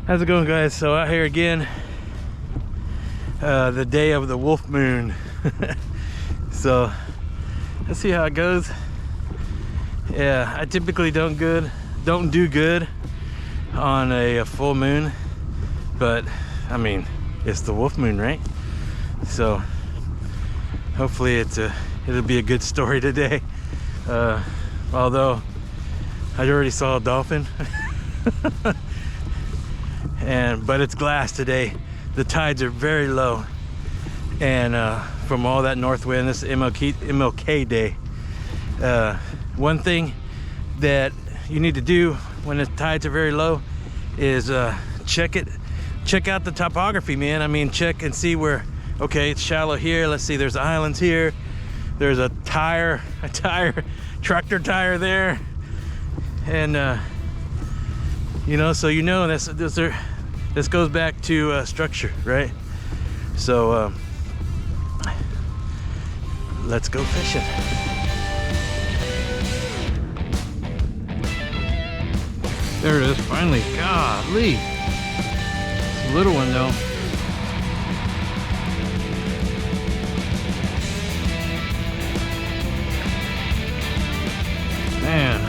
How's it going, guys? So out here again, the day of the wolf moon. So let's see how it goes. Yeah, I typically don't do good on a full moon, but I mean, it's the wolf moon, right? So hopefully it'll be a good story today. Although I already saw a dolphin. But it's glass today. The tides are very low, and from all that north wind, this is MLK day. One thing that you need to do when the tides are very low is check out the topography, man. I mean, check and see where, okay, it's shallow here. Let's see, there's islands here. There's a tractor tire there, and you know, so you know this goes back to structure, right? So let's go fishing. There it is, finally. Golly, it's a little one though. Man,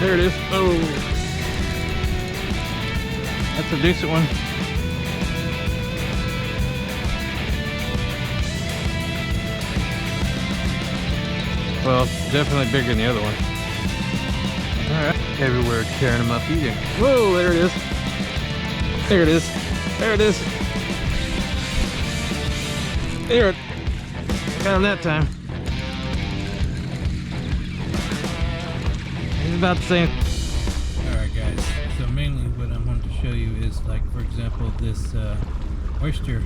there it is. Oh, that's a decent one. Well, definitely bigger than the other one. Alright, everywhere tearing them up eating. Whoa, there it is. There it is. There it is. There it. Got him that time. He's about the same. Alright, guys. So mainly what I wanted to show you is, like, for example, this oyster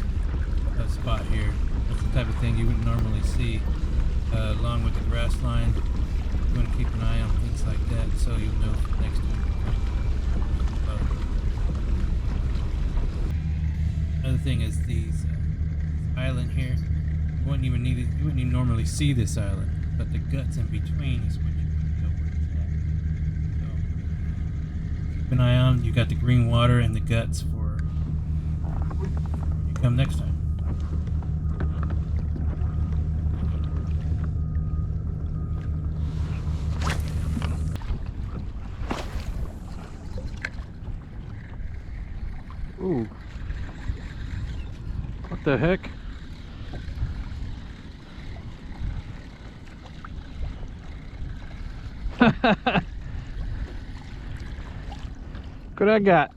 spot here. That's the type of thing you wouldn't normally see, along with the grass line. You want to keep an eye on things like that so you'll know next time. Another thing is these island here. You wouldn't even normally see this island, but the guts in between is what you wouldn't know where it's at. So keep an eye on. You got the green water and the guts for when you come next time. Ooh. What the heck? What I got?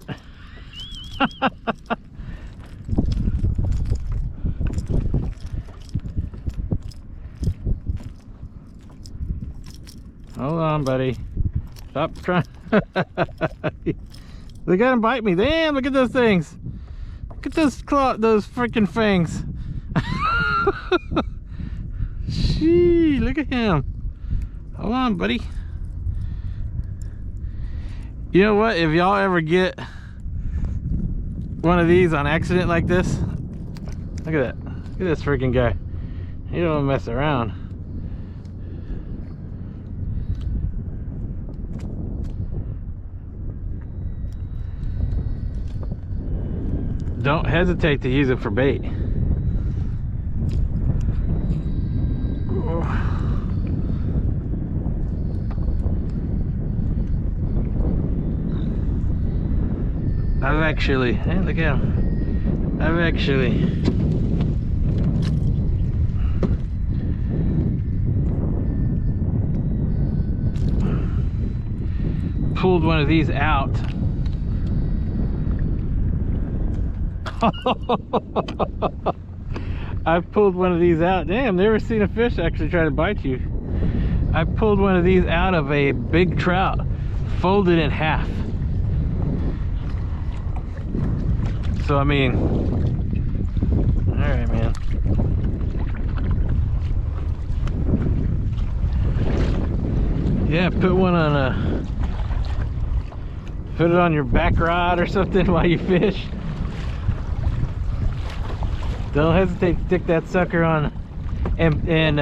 Hold on, buddy. Stop trying. They gotta bite me. Damn, look at those things. Look at those freaking fangs. Shee, look at him. Hold on, buddy. You know what? If y'all ever get one of these on accident like this, look at that. Look at this freaking guy. He don't mess around. Don't hesitate to use it for bait. Hey, look at him. I've actually pulled one of these out. I've pulled one of these out. Damn, never seen a fish actually try to bite you. I pulled one of these out of a big trout, folded in half. So I mean, all right, man. Yeah, put it on your back rod or something while you fish. Don't hesitate to stick that sucker on and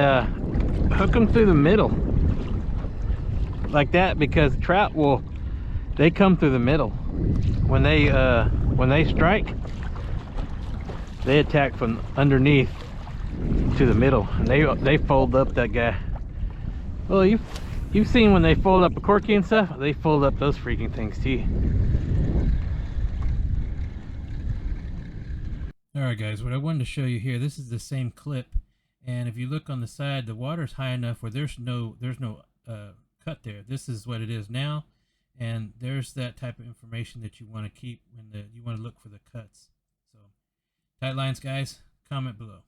hook them through the middle like that, because trout they come through the middle. when they strike, they attack from underneath to the middle, and they fold up that guy. Well, you've seen when they fold up a corky and stuff, they fold up those freaking things too. Alright guys, what I wanted to show you here, this is the same clip, and if you look on the side, the water's high enough where there's no cut there. This is what it is now, and there's that type of information that you want to keep when you want to look for the cuts. So tight lines guys, comment below.